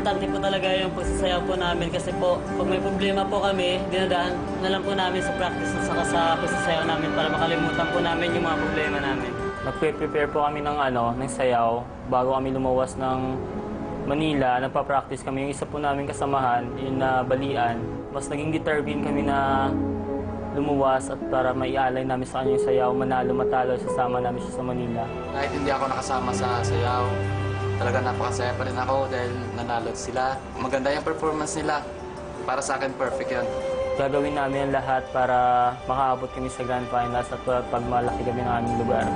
importante po talaga yung pagsasayaw po namin kasi po, pag may problema po kami, dinadaan na lang po namin sa practice at saka sa pagsasayaw namin para makalimutan po namin yung mga problema namin. Nagpe-prepare po kami ng sayaw bago kami lumuwas ng Manila. Nagpa-practice kami. Yung isa po namin kasamahan, yung Balian. Mas naging determined kami na lumuwas at para maialay namin sa kanya yung sayaw, manalo, matalo, sasama namin siya sa Manila. Kahit hindi ako nakasama sa sayaw, talaga napakasaya pa rin ako dahil nanalo sila. Maganda yung performance nila. Para sa akin, perfect yun. Gagawin namin ang lahat para makaabot kami sa Grand Finals at pagmalaki kami ng aming lugar.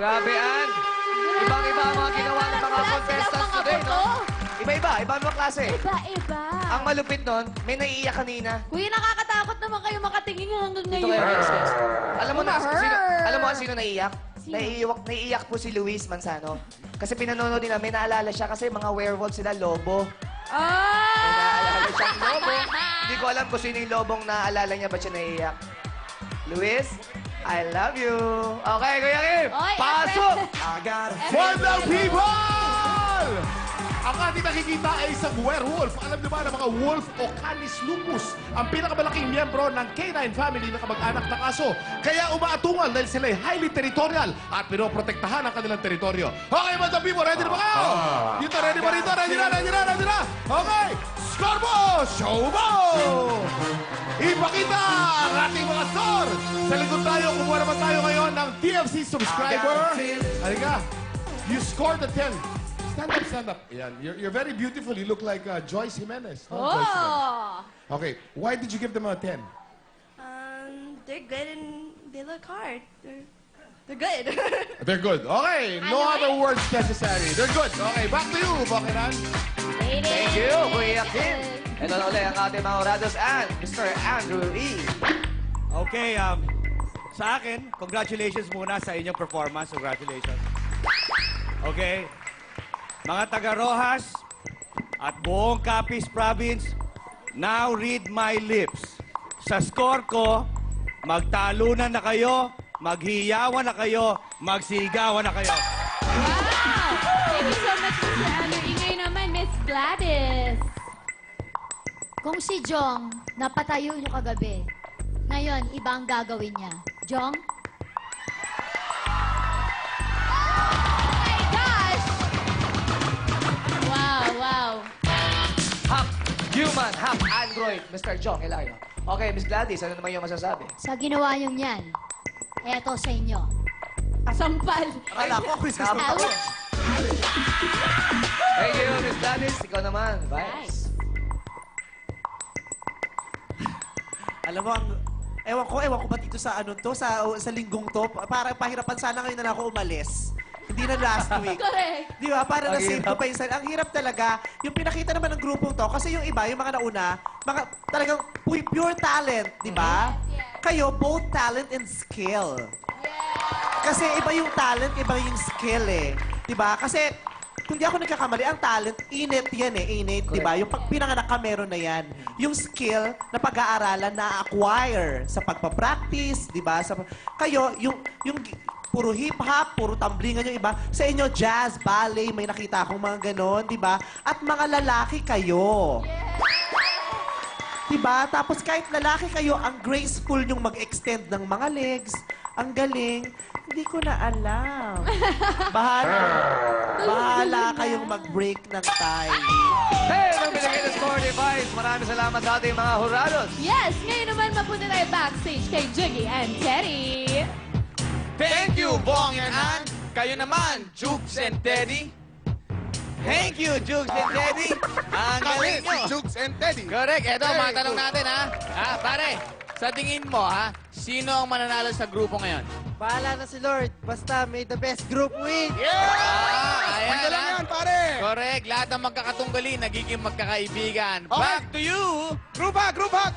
Grabe, Ann. Ibang-iba ang mga ginawa ng mga contestants today, no? Iba-iba, ibang mga klase. Iba-iba. Ang malupit nun, may naiiyak kanina. Kuya, nakakatakot naman kayo makatingin hanggang Ito ngayon. kayo, guys. Alam mo na, Hurt. alam mo sino naiiyak? Sino? Naiiyak po si Luis Manzano. Kasi pinanonood din namin, naalala siya kasi mga werewolf sila, lobo. May naalala siyang lobo. Hindi ko alam kung sino yung lobong naalala niya, ba't siya naiiyak. Luis, I love you. Okay, Kuya Kim, Oy, pasok! For the people! Ang ating nakikita ay isang werewolf. Alam niyo ba na mga wolf o canis lupus ang pinakamalaking miyembro ng canine family na kamag-anak ng aso. Kaya umaatungal dahil sila ay highly territorial at pinoprotektahan ang kanilang teritoryo. Okay, mga people, ready na ba kayo? Dito, ready ba rito? Ready na? Okay, score mo! Show mo! Ipakita ang ating mga score! Sa likod tayo, kumuha naman tayo ngayon ng TFC subscriber. Halika, you scored a 10. Stand up. Ayan. You're very beautiful. You look like Joyce Jimenez. No? Joyce Jimenez. Okay, why did you give them a 10? They're good and they look hard. They're good. They're good. Okay, no other words necessary. They're good. Okay, back to you, Bakiran. Thank you, Kuya Kim. Ito na ulit ang ating mga orados and Mr. Andrew E. Okay, sa akin, congratulations muna sa inyong performance. Congratulations. Okay. Mga taga-Rojas at buong Capiz Province, now read my lips. Sa score ko, magtalunan na kayo, maghiyawan na kayo, magsigawan na kayo. Wow! Thank you so much, Mr. Andrew. Ingay naman, Miss Gladys. Kung si Jong napatayo niyo kagabi, ngayon, iba ang gagawin niya. Jong? Wow. Half human, half android, Mr. Jong Hilario. Okay, Miss Gladys, ano naman yung masasabi? Sa ginawa niyong yan, eto sa inyo. Sampal. Akala ko, Chris, Thank you. Alice, ikaw naman. Vibes. Alam mo, ewan ko ba dito sa ano to, sa linggong to, para pahirapan sana ngayon na ako umalis. Hindi na last week. Correct. Di ba? Para Ang na-save ko hirap. pa yung sarili. Ang hirap talaga. Yung pinakita naman ng grupong to, kasi yung iba, yung mga nauna, mga talagang pure talent, di ba? Kayo, both talent and skill. Kasi iba yung talent, iba yung skill eh. Di ba? Kasi kung di ako nagkakamali, ang talent, innate yan eh. Innate, di ba? Yung pag pinanganak ka, meron na yan. Yung skill na pag-aaralan, na-acquire sa pagpapractice, di ba? Kayo, yung puro hip-hop, puro tumblingan yung iba. Sa inyo, jazz, ballet, may nakita akong mga ganon, di ba? At mga lalaki kayo. Di ba? Tapos kahit lalaki kayo, ang graceful yung mag-extend ng mga legs. Ang galing. Hindi ko na alam. Bahala kayong mag-break ng tie. Hey, mga Pilipinas 45, maraming salamat sa ating mga hurados. Yes, ngayon naman mapunta tayo backstage kay Jiggy and Teddy. Thank you, Bong and Ann. Kayo naman, Jukes and Teddy. Thank you, Jukes and Teddy. Ang galing nyo. Jukes and Teddy. Correct. Eto, Very mga tanong good. natin, ha? Pare, sa tingin mo, ha? Sino ang mananalo sa grupo ngayon? Bahala na si Lord. Basta may the best group win. Ayan, Pwede lang ha? yan, pare. Correct. Lahat ng magkakatunggali, nagiging magkakaibigan. Okay. Back to you. Group hug, group hug.